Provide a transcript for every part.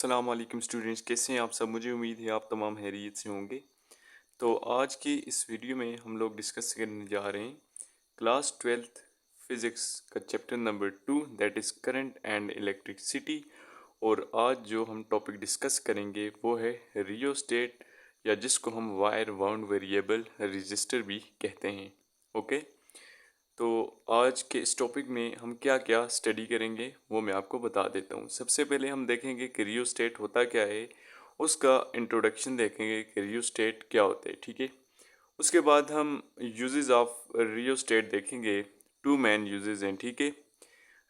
अस्सलाम वालेकुम स्टूडेंट्स, कैसे हैं आप सब। मुझे उम्मीद है आप तमाम खैरियत से होंगे। तो आज की इस वीडियो में हम लोग डिस्कस करने जा रहे हैं क्लास 12th फिज़िक्स का chapter number 2, that is current and electricity. और आज जो हम टॉपिक डिस्कस करेंगे वो है रियोस्टेट, या जिसको हम वायर बाउंड वेरिएबल रजिस्टर भी कहते हैं। ओके, तो आज के इस टॉपिक में हम क्या क्या स्टडी करेंगे वो मैं आपको बता देता हूँ। सबसे पहले हम देखेंगे कि रियोस्टेट होता क्या है, उसका इंट्रोडक्शन देखेंगे कि रियोस्टेट क्या होता है। ठीक है, उसके बाद हम यूजेस ऑफ रियोस्टेट देखेंगे। टू मैन यूजेस हैं। ठीक है,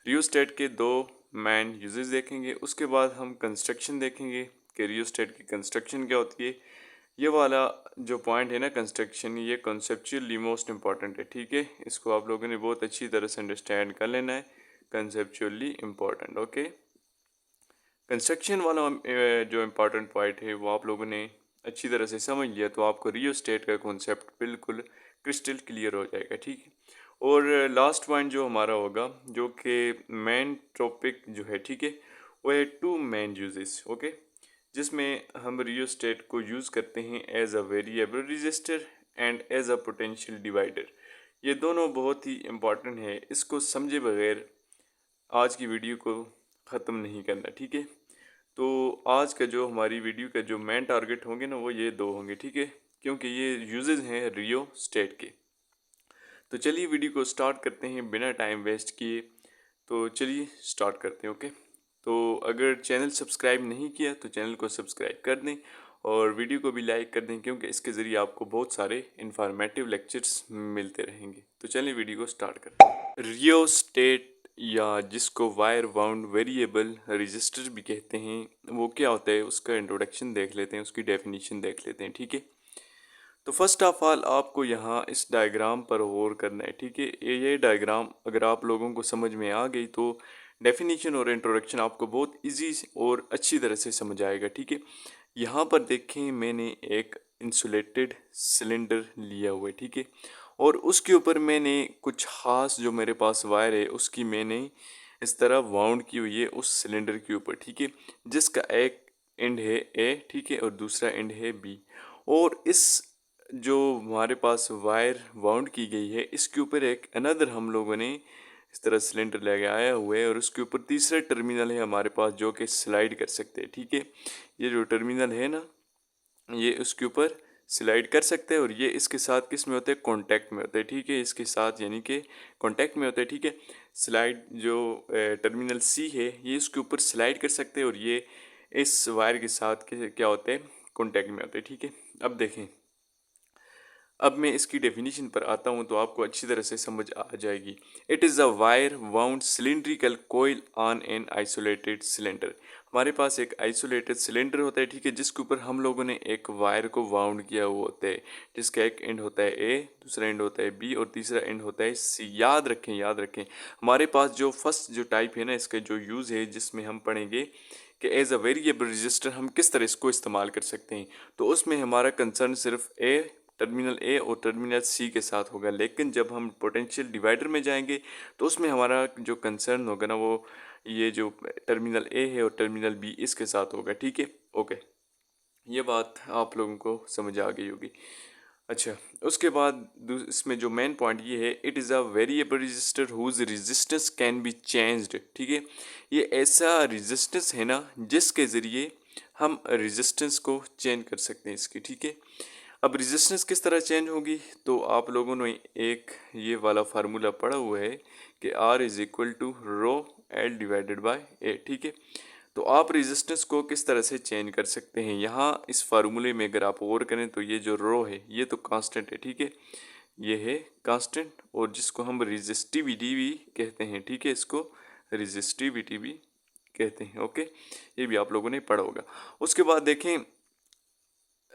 रियोस्टेट के दो मैन यूजेस देखेंगे। उसके बाद हम कंस्ट्रक्शन देखेंगे कि रियोस्टेट की कंस्ट्रक्शन क्या होती है। ये वाला जो पॉइंट है ना, कंस्ट्रक्शन, ये कॉन्सेप्चुअली मोस्ट इम्पॉर्टेंट है। ठीक है, इसको आप लोगों ने बहुत अच्छी तरह से अंडरस्टैंड कर लेना है। Conceptually important. ओके, कंस्ट्रक्शन वाला जो इम्पोर्टेंट पॉइंट है वो आप लोगों ने अच्छी तरह से समझ लिया तो आपको रियोस्टेट का कॉन्सेप्ट बिल्कुल क्रिस्टल क्लियर हो जाएगा। ठीक है, और लास्ट पॉइंट जो हमारा होगा, जो कि मेन टॉपिक जो है, ठीक है, वो है टू मेन यूजेस। ओके, जिसमें हम रियोस्टेट को यूज़ करते हैं as a variable resistor and as a potential divider. ये दोनों बहुत ही इम्पॉर्टेंट है, इसको समझे बगैर आज की वीडियो को ख़त्म नहीं करना। ठीक है, तो आज का जो हमारी वीडियो का जो मेन टारगेट होंगे ना, वो ये दो होंगे। ठीक है, क्योंकि ये यूजेस हैं रियो स्टेट के। तो चलिए वीडियो को स्टार्ट करते हैं बिना टाइम वेस्ट किए। तो चलिए स्टार्ट करते हैं। ओके, तो अगर चैनल सब्सक्राइब नहीं किया तो चैनल को सब्सक्राइब कर दें और वीडियो को भी लाइक कर दें, क्योंकि इसके ज़रिए आपको बहुत सारे इंफॉर्मेटिव लेक्चर्स मिलते रहेंगे। तो चलिए वीडियो को स्टार्ट करते हैं। रियोस्टेट, या जिसको वायर बाउंड वेरिएबल रजिस्टर भी कहते हैं, वो क्या होता है उसका इंट्रोडक्शन देख लेते हैं, उसकी डेफिनेशन देख लेते हैं। ठीक है, तो फर्स्ट ऑफ ऑल आपको यहाँ इस डायग्राम पर गौर करना है। ठीक है, ये डायग्राम अगर आप लोगों को समझ में आ गई तो डेफिनेशन और इंट्रोडक्शन आपको बहुत इजी और अच्छी तरह से समझ आएगा। ठीक है, यहाँ पर देखें मैंने एक इंसुलेटेड सिलेंडर लिया हुआ है। ठीक है, और उसके ऊपर मैंने कुछ खास जो मेरे पास वायर है उसकी मैंने इस तरह वाउंड की हुई है उस सिलेंडर के ऊपर। ठीक है, जिसका एक एंड है ए, ठीक है, और दूसरा एंड है बी। और इस जो हमारे पास वायर वाउंड की गई है इसके ऊपर एक अनदर हम लोगों ने इस तरह सिलेंडर लेके आया हुआ है, और उसके ऊपर तीसरा टर्मिनल है हमारे पास जो कि स्लाइड कर सकते हैं। ठीक है, ये जो टर्मिनल है ना, ये उसके ऊपर स्लाइड कर सकते हैं, और ये इसके साथ किस में होते हैं, कॉन्टैक्ट में होते हैं। ठीक है, इसके साथ यानी कि कॉन्टैक्ट में होते हैं। ठीक है, स्लाइड जो टर्मिनल सी है ये इसके ऊपर स्लाइड कर सकते हैं, और ये इस वायर के साथ क्या होते हैं, कॉन्टैक्ट में होते हैं। ठीक है, अब देखें, अब मैं इसकी डेफिनेशन पर आता हूँ तो आपको अच्छी तरह से समझ आ जाएगी। It is a wire wound cylindrical coil on an isolated cylinder. हमारे पास एक आइसोलेटेड सिलेंडर होता है। ठीक है, जिसके ऊपर हम लोगों ने एक वायर को वाउंड किया हुआ होता है, जिसका एक एंड होता है ए, दूसरा एंड होता है बी, और तीसरा एंड होता है सी। याद रखें, याद रखें, हमारे पास जो फर्स्ट जो टाइप है ना, इसका जो यूज़ है, जिसमें हम पढ़ेंगे कि एज अ वेरिएबल रजिस्टर हम किस तरह इसको इस्तेमाल कर सकते हैं, तो उसमें हमारा कंसर्न सिर्फ टर्मिनल ए और टर्मिनल सी के साथ होगा। लेकिन जब हम पोटेंशियल डिवाइडर में जाएंगे तो उसमें हमारा जो कंसर्न होगा ना, वो ये जो टर्मिनल ए है और टर्मिनल बी इसके साथ होगा। ठीक है, ओके, ये बात आप लोगों को समझ आ गई होगी। अच्छा, उसके बाद इसमें जो मेन पॉइंट ये है, it is a variable resistor whose resistance can be changed. ठीक है, ये ऐसा रेजिस्टेंस है ना जिसके ज़रिए हम रेजिस्टेंस को चेंज कर सकते हैं इसकी। ठीक है, अब रेजिस्टेंस किस तरह चेंज होगी, तो आप लोगों ने एक ये वाला फार्मूला पढ़ा हुआ है कि R is equal to rho L divided by A. ठीक है, तो आप रेजिस्टेंस को किस तरह से चेंज कर सकते हैं, यहाँ इस फार्मूले में अगर आप गौर करें तो ये जो रो है ये तो कांस्टेंट है। ठीक है, ये है कांस्टेंट, और जिसको हम रेजिस्टिविटी भी कहते हैं। ठीक है, इसको रेजिस्टिविटी भी कहते हैं। ओके, ये भी आप लोगों ने पढ़ा होगा। उसके बाद देखें,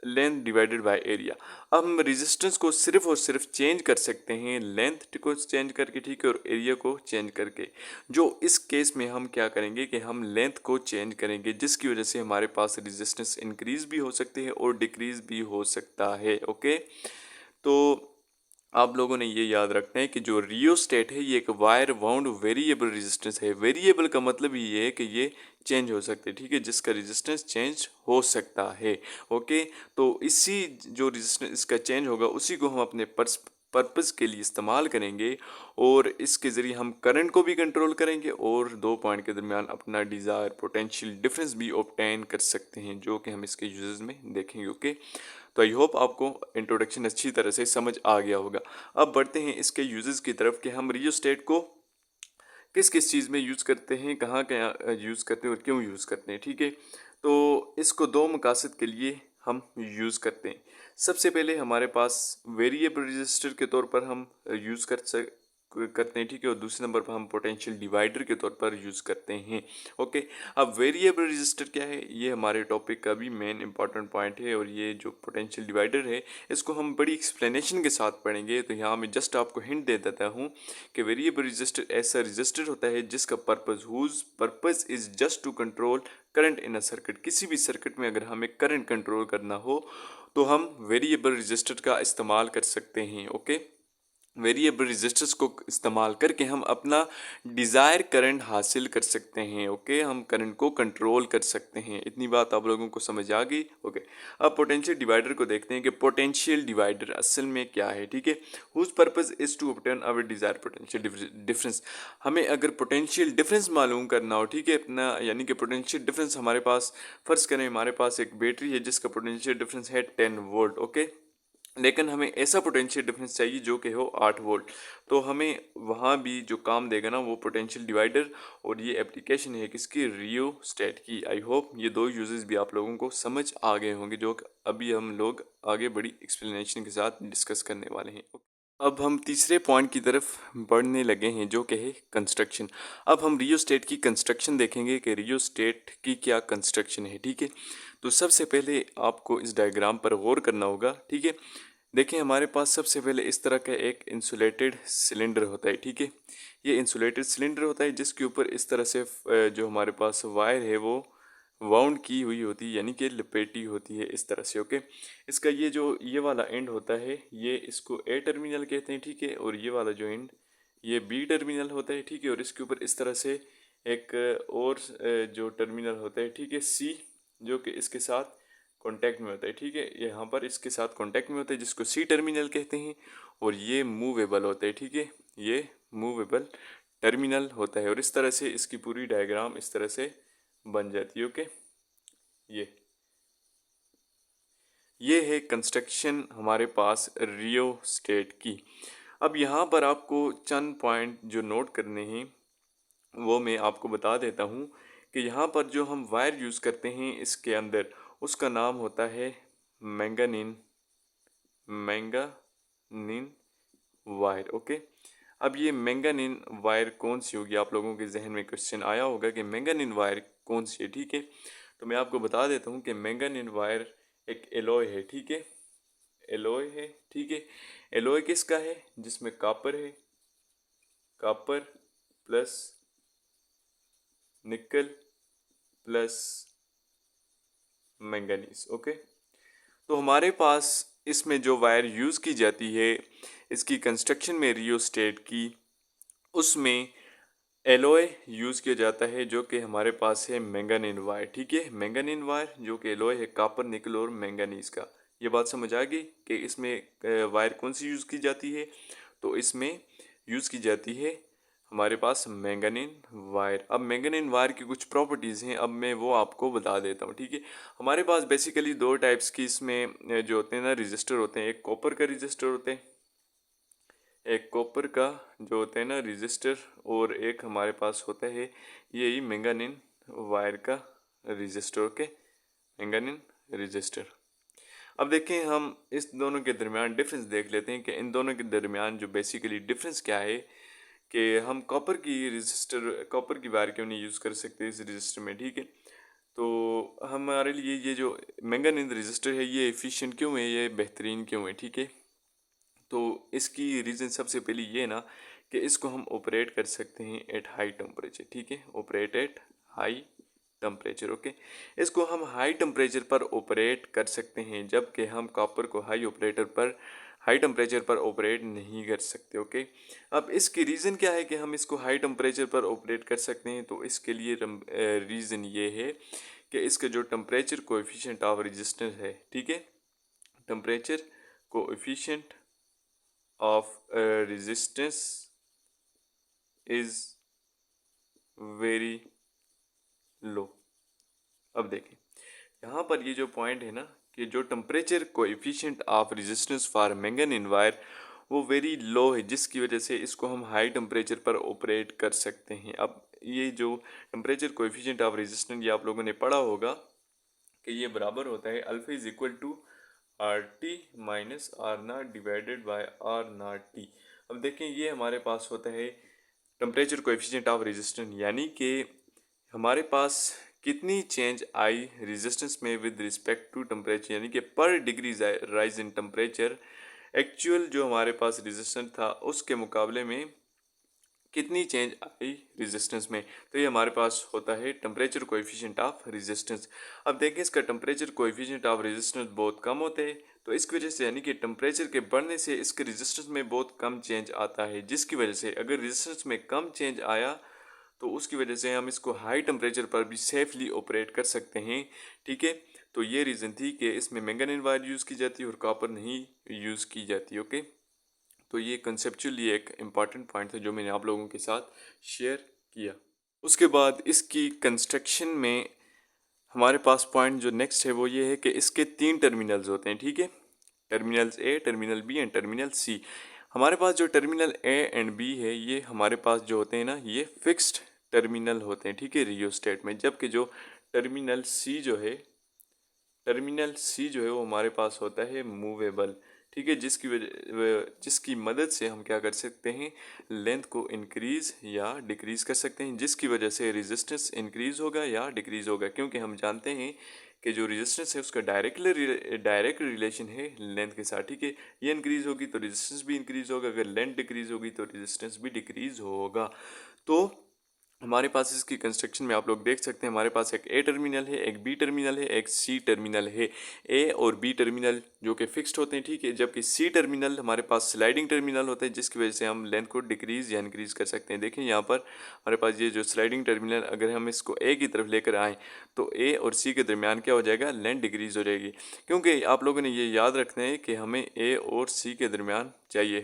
लेंथ डिवाइडेड बाय एरिया। अब हम रेजिस्टेंस को सिर्फ और सिर्फ चेंज कर सकते हैं लेंथ को चेंज करके। ठीक है, और एरिया को चेंज करके। जो इस केस में हम क्या करेंगे कि हम लेंथ को चेंज करेंगे, जिसकी वजह से हमारे पास रेजिस्टेंस इंक्रीज भी हो सकती है और डिक्रीज भी हो सकता है। ओके, तो आप लोगों ने ये याद रखना है कि जो रियोस्टेट है ये एक वायर वाउंड वेरिएबल रेजिस्टेंस है। वेरिएबल का मतलब ये है कि ये चेंज हो सकते हैं, ठीक है, जिसका रेजिस्टेंस चेंज हो सकता है। ओके, तो इसी जो रेजिस्टेंस इसका चेंज होगा उसी को हम अपने पर्पज़ के लिए इस्तेमाल करेंगे और इसके ज़रिए हम करंट को भी कंट्रोल करेंगे और दो पॉइंट के दरमियान अपना डिज़ायर पोटेंशियल डिफरेंस भी ऑब्टेन कर सकते हैं, जो कि हम इसके यूजेस में देखेंगे। ओके, तो आई होप आपको इंट्रोडक्शन अच्छी तरह से समझ आ गया होगा। अब बढ़ते हैं इसके यूजेस की तरफ कि हम रियोस्टेट को किस किस चीज़ में यूज़ करते हैं, कहाँ कहाँ यूज़ करते हैं और क्यों यूज़ करते हैं, ठीक है। तो इसको दो मकासद के लिए हम यूज़ करते हैं। सबसे पहले हमारे पास वेरिएबल रजिस्टर के तौर पर हम यूज़ करते हैं, ठीक है, और दूसरे नंबर पर हम पोटेंशियल डिवाइडर के तौर पर यूज़ करते हैं। ओके, अब वेरिएबल रजिस्टर क्या है, ये हमारे टॉपिक का भी मेन इंपॉर्टेंट पॉइंट है और ये जो पोटेंशियल डिवाइडर है इसको हम बड़ी एक्सप्लेनेशन के साथ पढ़ेंगे। तो यहाँ मैं जस्ट आपको हिंट दे देता हूँ कि वेरिएबल रजिस्टर ऐसा रजिस्टर होता है जिसका purpose is just to control current in a circuit. किसी भी सर्किट में अगर हमें करंट कंट्रोल करना हो तो हम वेरिएबल रजिस्टर का इस्तेमाल कर सकते हैं। ओके, वेरिएबल रजिस्टर्स को इस्तेमाल करके हम अपना डिज़ायर करंट हासिल कर सकते हैं। ओके, हम करंट को कंट्रोल कर सकते हैं। इतनी बात आप लोगों को समझ आ गई। ओके, अब पोटेंशियल डिवाइडर को देखते हैं कि पोटेंशियल डिवाइडर असल में क्या है, ठीक है। Whose purpose is to obtain our desire potential difference. हमें अगर पोटेंशियल डिफरेंस मालूम करना हो, ठीक है, अपना यानी कि पोटेंशियल डिफरेंस हमारे पास, फ़र्ज़ करें हमारे पास एक बैटरी है जिसका पोटेंशियल डिफरेंस है 10 वोल्ट। ओके, लेकिन हमें ऐसा पोटेंशियल डिफरेंस चाहिए जो कि हो 8 वोल्ट। तो हमें वहाँ भी जो काम देगा ना वो पोटेंशियल डिवाइडर, और ये एप्लीकेशन है किसकी, रियोस्टेट की। आई होप ये दो यूजेस भी आप लोगों को समझ आ गए होंगे, जो अभी हम लोग आगे बड़ी एक्सप्लेनेशन के साथ डिस्कस करने वाले हैं। अब हम तीसरे पॉइंट की तरफ बढ़ने लगे हैं जो कि है कंस्ट्रक्शन। अब हम रियोस्टेट की कंस्ट्रक्शन देखेंगे कि रियोस्टेट की क्या कंस्ट्रक्शन है, ठीक है। तो सबसे पहले आपको इस डायग्राम पर गौर करना होगा, ठीक है। देखें, हमारे पास सबसे पहले इस तरह का एक इंसुलेटेड सिलेंडर होता है, ठीक है। ये इंसुलेटेड सिलेंडर होता है जिसके ऊपर इस तरह से जो हमारे पास वायर है वो वाउंड की हुई होती है, यानी कि लपेटी होती है इस तरह से। ओके, इसका ये वाला एंड होता है, ये इसको ए टर्मिनल कहते हैं, ठीक है, और ये वाला जो एंड ये बी टर्मिनल होता है, ठीक है, और इसके ऊपर इस तरह से एक और जो टर्मिनल होता है, ठीक है, सी, जो कि इसके साथ कॉन्टैक्ट में होता है, ठीक है, यहाँ पर इसके साथ कॉन्टैक्ट में होता है जिसको सी टर्मिनल कहते हैं, और ये मूवेबल होता है, ठीक है, ये मूवेबल टर्मिनल होता है, और इस तरह से इसकी पूरी डायग्राम इस तरह से बन जाती है। ओके, ये है कंस्ट्रक्शन हमारे पास रियोस्टेट की। अब यहाँ पर आपको चंद पॉइंट जो नोट करने हैं वो मैं आपको बता देता हूँ कि यहाँ पर जो हम वायर यूज़ करते हैं इसके अंदर उसका नाम होता है मैंगानीन मैंगानीन वायर। ओके, अब ये मैंगानीन वायर कौन सी होगी, आप लोगों के जहन में क्वेश्चन आया होगा कि मैंगानीन वायर कौन सी है, ठीक है। तो मैं आपको बता देता हूँ कि मैंगानीन वायर एक एलॉय है, ठीक है, एलॉय है, ठीक है। एलॉय किसका है, जिसमें कापर है, copper plus nickel plus manganese. Okay, तो हमारे पास इसमें जो वायर यूज़ की जाती है इसकी कंस्ट्रक्शन में रियोस्टेट की, उसमें एलॉय यूज़ किया जाता है जो कि हमारे पास है मैंगानीन वायर, ठीक है। मैंगानीन वायर जो कि एलॉय है कापर निकल और मैंगनीज का। ये बात समझ आ गई कि इसमें वायर कौन सी यूज़ की जाती है। तो इसमें यूज़ की जाती है हमारे पास मैंगानीन वायर। अब मैंगानीन वायर की कुछ प्रॉपर्टीज़ हैं, अब मैं वो आपको बता देता हूँ, ठीक है। हमारे पास बेसिकली दो टाइप्स की इसमें जो होते हैं ना रजिस्टर होते हैं, एक कॉपर का रजिस्टर होते हैं, एक कॉपर का जो होते हैं ना रजिस्टर, और एक हमारे पास होता है यही मैंगानीन वायर का रजिस्टर के, मैंगानीन रजिस्टर। अब देखें, हम इस दोनों के दरमियान डिफरेंस देख लेते हैं कि इन दोनों के दरमियान जो बेसिकली डिफरेंस क्या है कि हम कॉपर की वायर क्यों नहीं यूज़ कर सकते इस रजिस्टर में, ठीक है। तो हमारे लिए ये जो मैंगानीज रजिस्टर है ये एफिशिएंट क्यों है, ये बेहतरीन क्यों है, ठीक है। तो इसकी रीज़न सबसे पहले ये ना कि इसको हम ऑपरेट कर सकते हैं एट हाई टेम्परेचर, ठीक है, operate at high temperature. Okay, इसको हम हाई टेम्परेचर पर ऑपरेट कर सकते हैं, जबकि हम कॉपर को हाई टेम्परेचर पर ऑपरेट नहीं कर सकते। ओके, अब इसकी रीज़न क्या है कि हम इसको हाई टेम्परेचर पर ऑपरेट कर सकते हैं? तो इसके लिए रीज़न ये है कि इसका जो टेम्परेचर कोएफिशिएंट ऑफ रेजिस्टेंस है, ठीक है, temperature coefficient of resistance is very low. अब देखें यहाँ पर ये जो पॉइंट है ना कि जो temperature coefficient of resistance for manganese wire वो वेरी लो है, जिसकी वजह से इसको हम हाई टेम्परेचर पर ऑपरेट कर सकते हैं। अब ये जो टेम्परेचर कोएफिशिएंट ऑफ रेजिस्टेंस ये आप लोगों ने पढ़ा होगा कि ये बराबर होता है alpha is equal to R T minus R naught divided by R naught T. अब देखें ये हमारे पास होता है टेम्परेचर कोएफिशिएंट ऑफ रेजिस्टेंस, यानी कि हमारे पास कितनी चेंज आई रेजिस्टेंस में विद रिस्पेक्ट टू टेम्परेचर, यानी कि पर degree rise in temperature actual जो हमारे पास रेजिस्टेंस था उसके मुकाबले में कितनी चेंज आई रेजिस्टेंस में। तो ये हमारे पास होता है टेम्परेचर कोएफिशिएंट ऑफ रेजिस्टेंस। अब देखें इसका टेम्परेचर कोएफिशिएंट ऑफ रेजिस्टेंस बहुत कम होते हैं, तो इसकी वजह से यानी कि टेम्परेचर के बढ़ने से इसके रेजिस्टेंस में बहुत कम चेंज आता है, जिसकी वजह से अगर रेजिस्टेंस में कम चेंज आया तो उसकी वजह से हम इसको हाई टेम्परेचर पर भी सेफली ऑपरेट कर सकते हैं। ठीक है, तो ये रीज़न थी कि इसमें मैंगनीज वायर यूज़ की जाती है और कॉपर नहीं यूज़ की जाती। ओके, तो ये कंसेप्चुअली एक इम्पॉर्टेंट पॉइंट था जो मैंने आप लोगों के साथ शेयर किया। उसके बाद इसकी कंस्ट्रक्शन में हमारे पास पॉइंट जो नेक्स्ट है वो ये है कि इसके 3 टर्मिनल्स होते हैं। ठीक है, terminals A, terminal B and terminal C. हमारे पास जो टर्मिनल ए एंड बी है ये हमारे पास जो होते हैं ना ये फिक्स्ड टर्मिनल होते हैं, ठीक है, रियोस्टेट में। जबकि जो टर्मिनल सी जो है वो हमारे पास होता है मूवेबल, ठीक है, जिसकी मदद से हम क्या कर सकते हैं, लेंथ को इंक्रीज़ या डिक्रीज़ कर सकते हैं, जिसकी वजह से रेजिस्टेंस इंक्रीज़ होगा या डिक्रीज़ होगा। क्योंकि हम जानते हैं कि जो रेजिस्टेंस है उसका डायरेक्ट रिलेशन है लेंथ के साथ। ठीक है, ये इंक्रीज़ होगी तो रेजिस्टेंस भी इंक्रीज़ होगा, अगर लेंथ डिक्रीज़ होगी तो रेजिस्टेंस भी डिक्रीज़ होगा। तो हमारे पास इसकी कंस्ट्रक्शन में आप लोग देख सकते हैं हमारे पास एक ए टर्मिनल है, एक बी टर्मिनल है, एक सी टर्मिनल है। ए और बी टर्मिनल जो कि फिक्स्ड होते हैं, ठीक है, जबकि सी टर्मिनल हमारे पास स्लाइडिंग टर्मिनल होते हैं, जिसकी वजह से हम लेंथ को डिक्रीज़ या इंक्रीज़ कर सकते हैं। देखें यहाँ पर हमारे पास ये जो स्लाइडिंग टर्मिनल, अगर हम इसको ए की तरफ लेकर आएँ तो ए और सी के दरमियान क्या हो जाएगा, लेंथ डिक्रीज़ हो जाएगी। क्योंकि आप लोगों ने ये याद रखना है कि हमें ए और सी के दरमियान चाहिए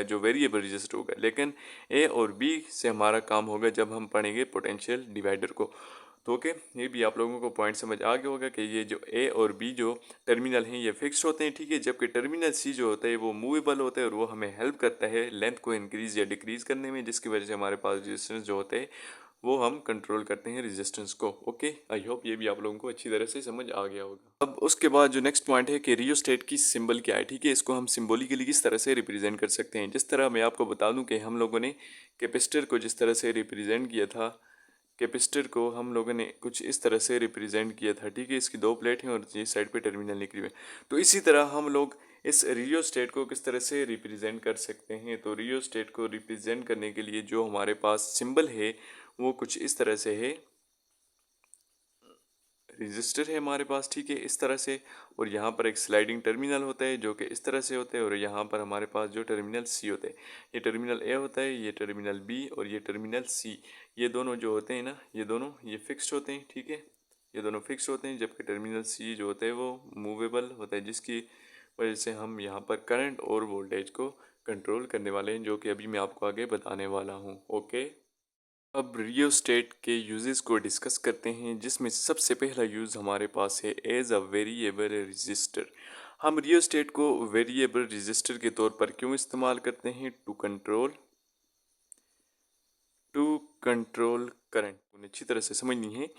जो वेरिएबल रजिस्टर होगा, लेकिन ए और बी से हमारा काम होगा जब हम पढ़ेंगे पोटेंशियल डिवाइडर को। तो ओके, ये भी आप लोगों को पॉइंट समझ आ गया होगा कि ये जो ए और बी जो टर्मिनल हैं ये फिक्स्ड होते हैं, ठीक है, जबकि टर्मिनल सी जो होता है वो मूवेबल होता है और वो हमें हेल्प करता है लेंथ को इंक्रीज़ या डिक्रीज़ करने में, जिसकी वजह से हमारे पास रेजिस्टेंस जो होते हैं वो हम कंट्रोल करते हैं रेजिस्टेंस को। ओके, आई होप ये भी आप लोगों को अच्छी तरह से समझ आ गया होगा। अब उसके बाद जो नेक्स्ट पॉइंट है कि रियोस्टेट की सिंबल क्या है। ठीक है, इसको हम सिंबॉलिकली किस तरह से रिप्रेजेंट कर सकते हैं। जिस तरह मैं आपको बता दूं कि हम लोगों ने कैपेसिटर को जिस तरह से रिप्रेजेंट किया था, कैपेसिटर को हम लोगों ने कुछ इस तरह से रिप्रेजेंट किया था। ठीक है, इसकी 2 प्लेट हैं और ये साइड पे टर्मिनल निकली हुई है। तो इसी तरह हम लोग इस रियोस्टेट को किस तरह से रिप्रेजेंट कर सकते हैं। तो रियोस्टेट को रिप्रेजेंट करने के लिए जो हमारे पास सिंबल है वो कुछ इस तरह से है, रजिस्टर है हमारे पास, ठीक है, इस तरह से, और यहाँ पर एक स्लाइडिंग टर्मिनल होता है जो कि इस तरह से होता है, और यहाँ पर हमारे पास जो टर्मिनल सी होते हैं, ये टर्मिनल ए होता है, ये टर्मिनल बी और ये टर्मिनल सी, ये दोनों जो होते हैं ना ये दोनों ये फिक्स्ड होते हैं। ठीक है, ये दोनों फिक्स होते हैं, जबकि टर्मिनल सी जो होता है वो मूवेबल होता है, जिसकी वजह से हम यहाँ पर करंट और वोल्टेज को कंट्रोल करने वाले हैं, जो कि अभी मैं आपको आगे बताने वाला हूँ। ओके, अब रियोस्टेट के यूजेस को डिस्कस करते हैं, जिसमें सबसे पहला यूज़ हमारे पास है एज अ वेरिएबल रजिस्टर। हम रियोस्टेट को वेरिएबल रजिस्टर के तौर पर क्यों इस्तेमाल करते हैं, टू कंट्रोल करंट। उन्हें अच्छी तरह से समझनी है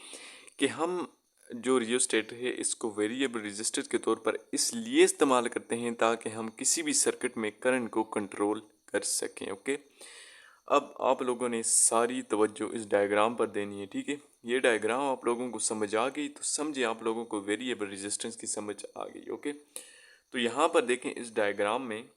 कि हम जो रियोस्टेट है इसको वेरिएबल रजिस्टर के तौर पर इसलिए इस्तेमाल करते हैं ताकि हम किसी भी सर्किट में करंट को कंट्रोल कर सकें। ओके, अब आप लोगों ने सारी तवज्जो इस डायग्राम पर देनी है। ठीक है, ये डायग्राम आप लोगों को समझ आ गई तो समझे आप लोगों को वेरिएबल रेजिस्टेंस की समझ आ गई। ओके, तो यहाँ पर देखें इस डायग्राम में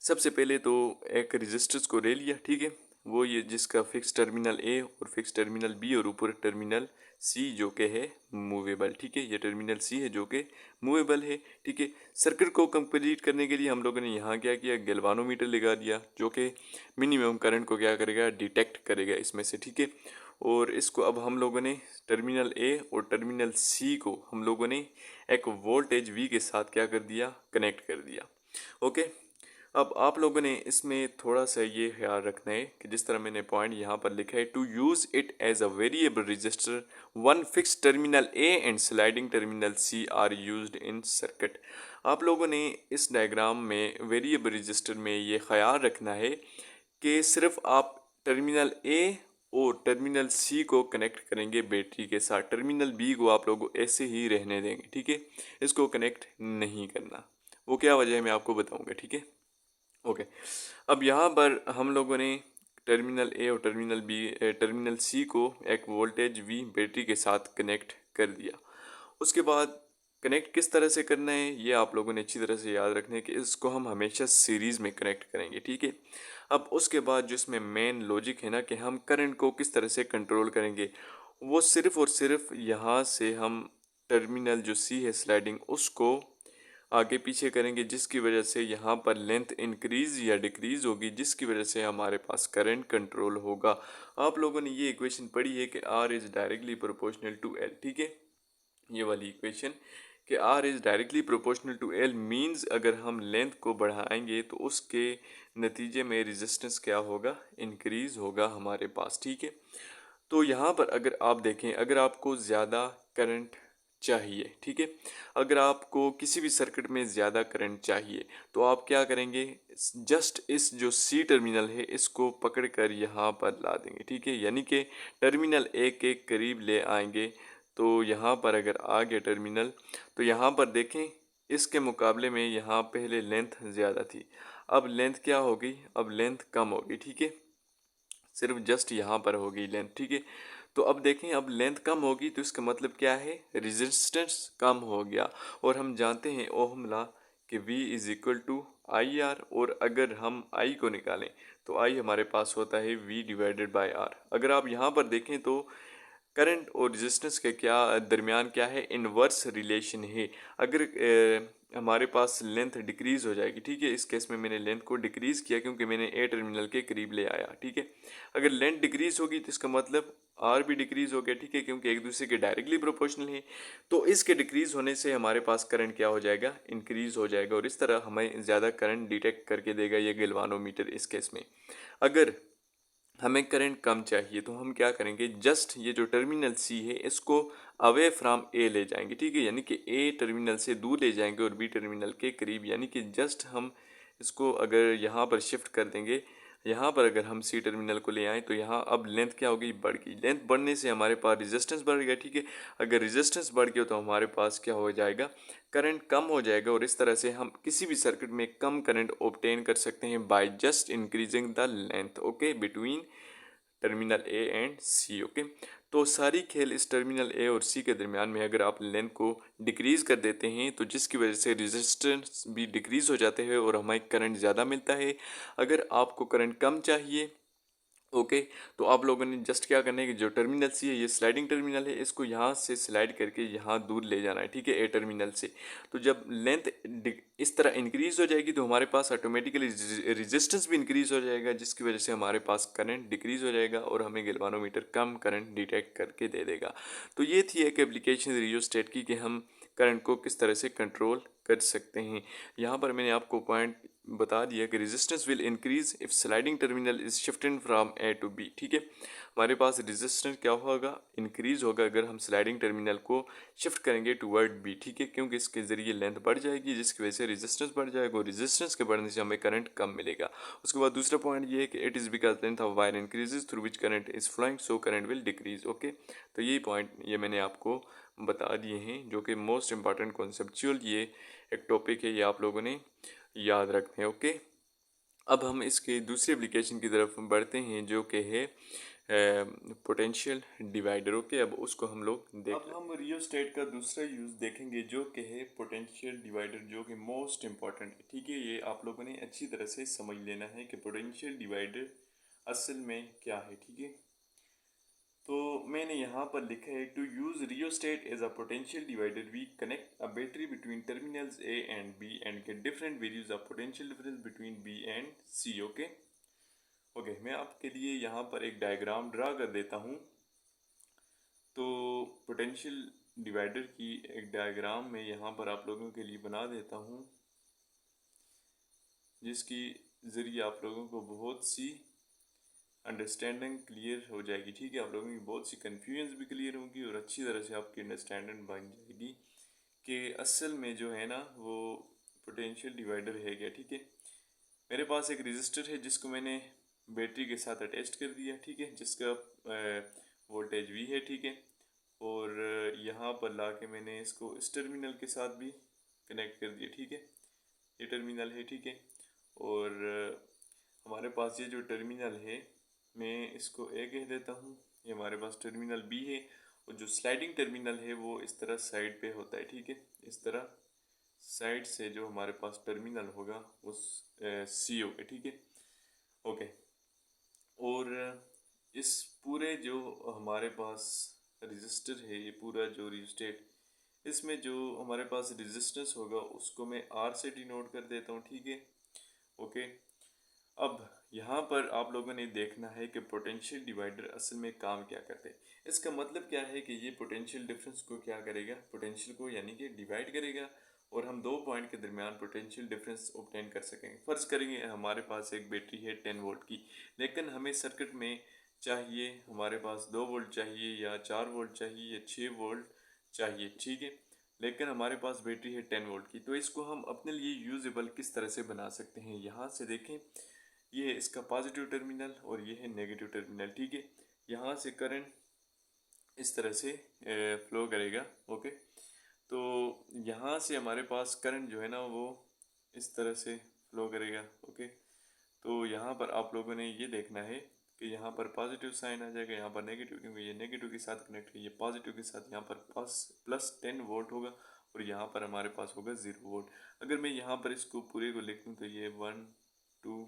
सबसे पहले तो एक रेजिस्टेंस को ले लिया, ठीक है, वो ये जिसका फिक्स टर्मिनल ए और फिक्स टर्मिनल बी और ऊपर टर्मिनल सी जो कि है मूवेबल, ठीक है। ये टर्मिनल सी है जो कि मूवेबल है, ठीक है। सर्किट को कंप्लीट करने के लिए हम लोगों ने यहाँ क्या किया, गैल्वानोमीटर लगा दिया जो कि मिनिमम करंट को क्या करेगा, डिटेक्ट करेगा इसमें से, ठीक है। और इसको अब हम लोगों ने टर्मिनल ए और टर्मिनल सी को हम लोगों ने एक वोल्टेज वी के साथ क्या कर दिया, कनेक्ट कर दिया, ओके। अब आप लोगों ने इसमें थोड़ा सा ये ख्याल रखना है कि जिस तरह मैंने पॉइंट यहाँ पर लिखा है, to use it as a variable resistor one fix terminal A and sliding terminal C are used in circuit. आप लोगों ने इस डायग्राम में वेरिएबल रजिस्टर में ये ख्याल रखना है कि सिर्फ आप टर्मिनल ए और टर्मिनल सी को कनेक्ट करेंगे बैटरी के साथ, टर्मिनल बी को आप लोग ऐसे ही रहने देंगे, ठीक है। इसको कनेक्ट नहीं करना, वो क्या वजह है मैं आपको बताऊंगा, ठीक है, ओके। अब यहाँ पर हम लोगों ने टर्मिनल ए और टर्मिनल सी को एक वोल्टेज वी बैटरी के साथ कनेक्ट कर दिया। उसके बाद कनेक्ट किस तरह से करना है ये आप लोगों ने अच्छी तरह से याद रखना है कि इसको हम हमेशा सीरीज़ में कनेक्ट करेंगे, ठीक है। अब उसके बाद जो इसमें मेन लॉजिक है ना कि हम करंट को किस तरह से कंट्रोल करेंगे, वो सिर्फ और सिर्फ यहाँ से हम टर्मिनल जो सी है स्लाइडिंग उसको आगे पीछे करेंगे, जिसकी वजह से यहाँ पर लेंथ इंक्रीज या डिक्रीज होगी, जिसकी वजह से हमारे पास करंट कंट्रोल होगा। आप लोगों ने ये इक्वेशन पढ़ी है कि R is directly proportional to L, ठीक है। ये वाली इक्वेशन कि R is directly proportional to L means अगर हम लेंथ को बढ़ाएंगे तो उसके नतीजे में रेजिस्टेंस क्या होगा, इंक्रीज होगा हमारे पास, ठीक है। तो यहाँ पर अगर आप देखें, अगर आपको ज़्यादा करंट चाहिए, ठीक है, अगर आपको किसी भी सर्किट में ज़्यादा करंट चाहिए तो आप क्या करेंगे, जस्ट इस जो सी टर्मिनल है इसको पकड़ कर यहाँ पर ला देंगे, ठीक है। यानी कि टर्मिनल ए के करीब ले आएंगे। तो यहाँ पर अगर आ गया टर्मिनल, तो यहाँ पर देखें इसके मुकाबले में यहाँ पहले लेंथ ज़्यादा थी, अब लेंथ क्या होगी, अब लेंथ कम होगी, ठीक है। सिर्फ जस्ट यहाँ पर होगी लेंथ, ठीक है। तो अब देखें अब लेंथ कम होगी तो इसका मतलब क्या है, रेजिस्टेंस कम हो गया। और हम जानते हैं ओहम लॉ कि V is equal to I R, और अगर हम I को निकालें तो I हमारे पास होता है V डिवाइडेड बाय R। अगर आप यहाँ पर देखें तो करंट और रेजिस्टेंस के दरमियान क्या है, इनवर्स रिलेशन है। अगर हमारे पास लेंथ डिक्रीज हो जाएगी, ठीक है, इस केस में मैंने लेंथ को डिक्रीज किया क्योंकि मैंने ए टर्मिनल के करीब ले आया, ठीक है। अगर लेंथ डिक्रीज होगी तो इसका मतलब आर भी डिक्रीज हो गया, ठीक है, क्योंकि एक दूसरे के डायरेक्टली प्रोपोर्शनल है। तो इसके डिक्रीज होने से हमारे पास करंट क्या हो जाएगा, इंक्रीज हो जाएगा, और इस तरह हमें ज़्यादा करंट डिटेक्ट करके देगा ये गैल्वानोमीटर। इस केस में अगर हमें करंट कम चाहिए तो हम क्या करेंगे, जस्ट ये जो टर्मिनल सी है इसको अवे फ्रॉम ए ले जाएंगे, ठीक है, यानी कि ए टर्मिनल से दूर ले जाएंगे और बी टर्मिनल के करीब, यानी कि जस्ट हम इसको अगर यहाँ पर शिफ्ट कर देंगे, यहाँ पर अगर हम सी टर्मिनल को ले आएँ तो यहाँ अब लेंथ क्या हो गई, बढ़ गई। लेंथ बढ़ने से हमारे पास रेजिस्टेंस बढ़ गया, ठीक है। अगर रेजिस्टेंस बढ़ गया तो हमारे पास क्या हो जाएगा, करंट कम हो जाएगा, और इस तरह से हम किसी भी सर्किट में कम करंट ऑब्टेन कर सकते हैं by just increasing the length, okay, between terminal A and C, okay. तो सारी खेल इस टर्मिनल ए और सी के दरमियान में अगर आप लेंथ को डिक्रीज़ कर देते हैं तो जिसकी वजह से रेजिस्टेंस भी डिक्रीज़ हो जाते हैं और हमें करंट ज़्यादा मिलता है। अगर आपको करंट कम चाहिए, ओके, तो आप लोगों ने जस्ट क्या करना है कि जो टर्मिनल सी है ये स्लाइडिंग टर्मिनल है, इसको यहाँ से स्लाइड करके यहाँ दूर ले जाना है, ठीक है, ए टर्मिनल से। तो जब लेंथ इस तरह इंक्रीज हो जाएगी तो हमारे पास ऑटोमेटिकली रेजिस्टेंस भी इंक्रीज हो जाएगा, जिसकी वजह से हमारे पास करंट डिक्रीज हो जाएगा और हमें गैल्वानोमीटर कम करंट डिटेक्ट करके दे देगा। तो ये थी एक एप्लीकेशन रियोस्टेट की कि हम करंट को किस तरह से कंट्रोल कर सकते हैं। यहाँ पर मैंने आपको पॉइंट बता दिया कि resistance will increase if sliding terminal is shifted from A to B, ठीक है। हमारे पास रेजिस्टेंस क्या होगा, इंक्रीज होगा अगर हम स्लाइडिंग टर्मिनल को शिफ्ट करेंगे टूवर्ड बी, ठीक है, क्योंकि इसके ज़रिए लेंथ बढ़ जाएगी जिसकी वजह से रेजिस्टेंस बढ़ जाएगा और रेजिस्टेंस के बढ़ने से हमें करंट कम मिलेगा। उसके बाद दूसरा पॉइंट ये है कि it is because length of wire increases through which current is flowing so current will decrease, okay. तो यही पॉइंट ये मैंने आपको बता दिए हैं जो कि मोस्ट इंपॉर्टेंट कॉन्सेप्चुअल ये एक टॉपिक है, ये आप लोगों ने याद रखते हैं, ओके। अब हम इसके दूसरी एप्लीकेशन की तरफ बढ़ते हैं जो कि है पोटेंशियल डिवाइडर, ओके। अब उसको हम लोग अब हम रियोस्टेट का दूसरा यूज़ देखेंगे जो कि है पोटेंशियल डिवाइडर, जो कि मोस्ट इंपॉर्टेंट है, ठीक है। ये आप लोगों ने अच्छी तरह से समझ लेना है कि पोटेंशियल डिवाइडर असल में क्या है, ठीक है। तो मैंने यहाँ पर लिखा है to use rheostat as a potential divider we connect a battery between terminals A and B and get different values of potential difference between B and C. Okay, मैं आपके लिए यहाँ पर एक डायग्राम ड्रा कर देता हूँ। तो पोटेंशियल डिवाइडर की एक डायग्राम मैं यहाँ पर आप लोगों के लिए बना देता हूँ, जिसकी ज़रिए आप लोगों को बहुत सी अंडरस्टैंडिंग क्लियर हो जाएगी। ठीक है, आप लोगों की बहुत सी कन्फ्यूजन्स भी क्लियर होंगी और अच्छी तरह से आपकी अंडरस्टैंडिंग बन जाएगी कि असल में जो है ना वो पोटेंशियल डिवाइडर है क्या। ठीक है, मेरे पास एक रजिस्टर है जिसको मैंने बैटरी के साथ अटैच कर दिया। ठीक है, जिसका वोल्टेज वी है। ठीक है, और यहाँ पर ला के मैंने इसको इस टर्मिनल के साथ भी कनेक्ट कर दिया। ठीक है, ये टर्मिनल है। ठीक है, और हमारे पास ये जो टर्मिनल है मैं इसको ए कह देता हूँ, ये हमारे पास टर्मिनल बी है, और जो स्लाइडिंग टर्मिनल है वो इस तरह साइड पे होता है। ठीक है, इस तरह साइड से जो हमारे पास टर्मिनल होगा उस सी होगा। ठीक है, ओके। और इस पूरे जो हमारे पास रजिस्टर है, ये पूरा जो रजिस्टेट, इसमें जो हमारे पास रेजिस्टेंस होगा उसको मैं आर से डिनोट कर देता हूँ। ठीक है, ओके। अब यहाँ पर आप लोगों ने देखना है कि पोटेंशियल डिवाइडर असल में काम क्या करते हैं। इसका मतलब क्या है कि ये पोटेंशियल डिफरेंस को क्या करेगा, पोटेंशियल को यानी कि डिवाइड करेगा, और हम दो पॉइंट के दरमियान पोटेंशियल डिफरेंस ऑब्टेन कर सकेंगे। फ़र्ज़ करेंगे हमारे पास एक बैटरी है 10 वोल्ट की, लेकिन हमें सर्किट में चाहिए, हमारे पास 2 वोल्ट चाहिए या 4 वोल्ट चाहिए या 6 वोल्ट चाहिए। ठीक है, लेकिन हमारे पास बैटरी है 10 वोल्ट की। तो इसको हम अपने लिए यूजेबल किस तरह से बना सकते हैं, यहाँ से देखें, ये है इसका पॉजिटिव टर्मिनल और ये है नेगेटिव टर्मिनल। ठीक है, यहाँ से करंट इस तरह से फ्लो करेगा। ओके, तो यहाँ से हमारे पास करंट जो है ना वो इस तरह से फ्लो करेगा। ओके, तो यहाँ पर आप लोगों ने ये देखना है कि यहाँ पर पॉजिटिव साइन आ जाएगा, यहाँ पर नेगेटिव, क्योंकि ये नेगेटिव के साथ कनेक्ट है, ये पॉजिटिव के साथ, यहाँ पर प्लस 10 वोल्ट होगा और यहाँ पर हमारे पास होगा 0 वोल्ट। अगर मैं यहाँ पर इसको पूरे को लिखूँ तो ये 1 2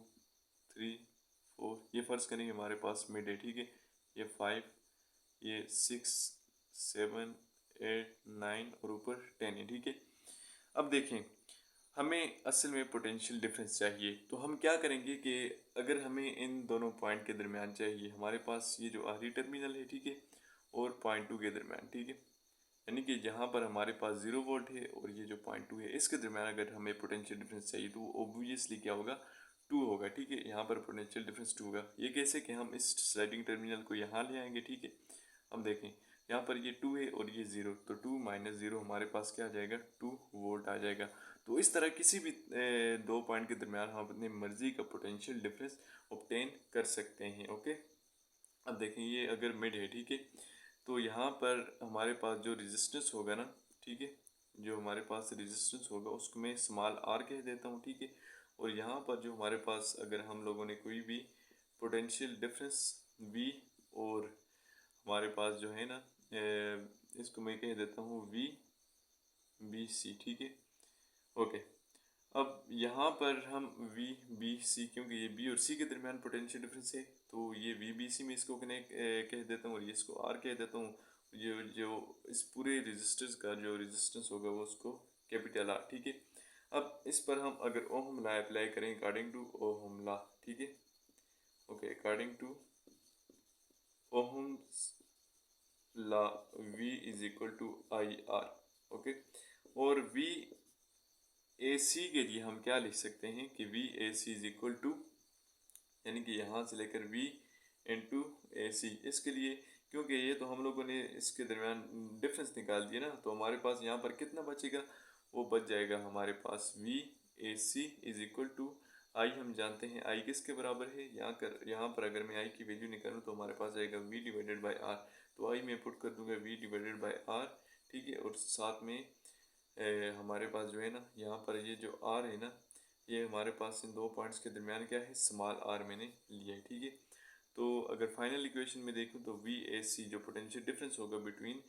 3 4, ये फ़र्ज़ करेंगे हमारे पास मिड है। ठीक है, ये 5, ये 6 7 8 9 और ऊपर 10 है। ठीक है, अब देखें, हमें असल में पोटेंशियल डिफरेंस चाहिए, तो हम क्या करेंगे कि अगर हमें इन दोनों पॉइंट के दरमियान चाहिए, हमारे पास ये जो आखिरी टर्मिनल है, ठीक है, और पॉइंट 2 के दरमियान, ठीक है, यानी कि जहाँ पर हमारे पास 0 वोल्ट है और ये जो पॉइंट 2 है, इसके दरमियान अगर हमें पोटेंशियल डिफरेंस चाहिए तो ऑब्वियसली क्या होगा, 2 होगा। ठीक है, यहाँ पर पोटेंशियल डिफरेंस 2 होगा। ये कैसे कि हम इस स्लाइडिंग टर्मिनल को यहाँ ले आएंगे। ठीक है, हम देखें यहाँ पर ये 2 है और ये 0, तो 2 माइनस 0 हमारे पास क्या आ जाएगा, 2 वोल्ट आ जाएगा। तो इस तरह किसी भी दो पॉइंट के दरमियान हम अपनी मर्जी का पोटेंशियल डिफरेंस ऑब्टेन कर सकते हैं। ओके, अब देखें ये अगर मिड है, ठीक है, तो यहाँ पर हमारे पास जो रेजिस्टेंस होगा ना, ठीक है, जो हमारे पास रेजिस्टेंस होगा उसको मैं स्मॉल आर कह देता हूँ। ठीक है, और यहाँ पर जो हमारे पास अगर हम लोगों ने कोई भी पोटेंशियल डिफरेंस वी और हमारे पास जो है ना इसको मैं कह देता हूँ वी बी सी। ठीक है, ओके। अब यहाँ पर हम वी बी सी, क्योंकि ये बी और सी के दरमियान पोटेंशियल डिफरेंस है, तो ये वी बी सी में इसको कनेक्ट कह देता हूँ और ये इसको आर कह देता हूँ। जो जो इस पूरे रेजिस्टेंस का जो रेजिस्टेंस होगा वो उसको कैपिटल आर। ठीक है, अब इस पर हम अगर ओहम लॉ अप्लाई करें अकॉर्डिंग टू ओहम लॉ, ठीक है, okay, according to Ohm's law V is equal to I R. Okay, और V ए सी के लिए हम क्या लिख सकते हैं कि V A C is equal to, यानी कि यहाँ से लेकर V इंटू ए सी, इसके लिए क्योंकि ये तो हम लोगों ने इसके दरमियान डिफरेंस निकाल दिया ना, तो हमारे पास यहाँ पर कितना बचेगा, वो बच जाएगा हमारे पास V A C is equal to I. हम जानते हैं आई किसके बराबर है, यहाँ पर अगर मैं आई की वैल्यू निकालूँ तो हमारे पास आएगा V डिवाइडेड बाई आर। तो आई में पुट कर दूंगा V डिवाइडेड बाई आर। ठीक है, और साथ में हमारे पास जो है ना यहाँ पर ये जो आर है ना, ये हमारे पास इन दो पॉइंट्स के दरमियान क्या है, स्मॉल आर मैंने लिया है। ठीक है, तो अगर फाइनल इक्वेशन में देखूँ तो वी ए सी जो पोटेंशियल डिफरेंस होगा बिटवीन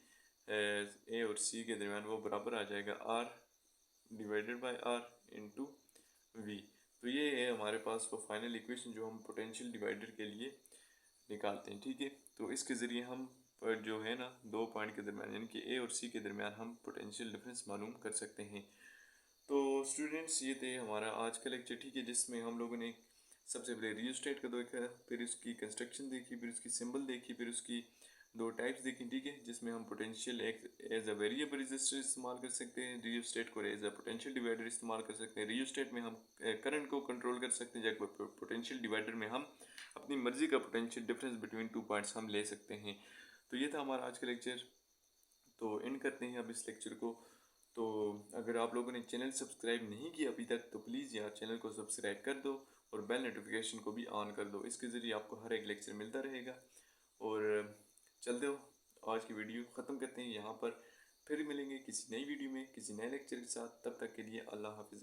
ए और सी के दरमियान वो बराबर आ जाएगा R divided by R into V. तो ये है हमारे पास वो फाइनल इक्वेशन जो हम पोटेंशियल डिवाइडर के लिए निकालते हैं। ठीक है, तो इसके ज़रिए हम पर जो है ना, दो पॉइंट के दरमियान यानी कि ए और सी के दरमियान हम पोटेंशियल डिफरेंस मालूम कर सकते हैं। तो स्टूडेंट्स, ये थे हमारा आज का लेक्चर, ठीक है, जिसमें हम लोगों ने सबसे पहले रियोस्टेट का देखा, फिर उसकी कंस्ट्रक्शन देखी, फिर उसकी सिंबल देखी, फिर उसकी दो टाइप्स देखी, ठीक है, जिसमें हम पोटेंशियल एक एज अ वेरिएबल रेजिस्टर इस्तेमाल कर सकते हैं, रियोस्टेट को एज अ पोटेंशियल डिवाइडर इस्तेमाल कर सकते हैं। रियोस्टेट में हम करंट को कंट्रोल कर सकते हैं, जबकि पोटेंशियल डिवाइडर में हम अपनी मर्जी का potential difference between two points हम ले सकते हैं। तो ये था हमारा आज का लेक्चर। तो एंड करते हैं अब इस लेक्चर को। तो अगर आप लोगों ने चैनल सब्सक्राइब नहीं किया अभी तक, तो प्लीज़ यार चैनल को सब्सक्राइब कर दो और बेल नोटिफिकेशन को भी ऑन कर दो। इसके ज़रिए आपको हर एक लेक्चर मिलता रहेगा। और चलते हो, आज की वीडियो ख़त्म करते हैं यहाँ पर। फिर मिलेंगे किसी नई वीडियो में किसी नए लेक्चर के साथ। तब तक के लिए अल्लाह हाफिज़।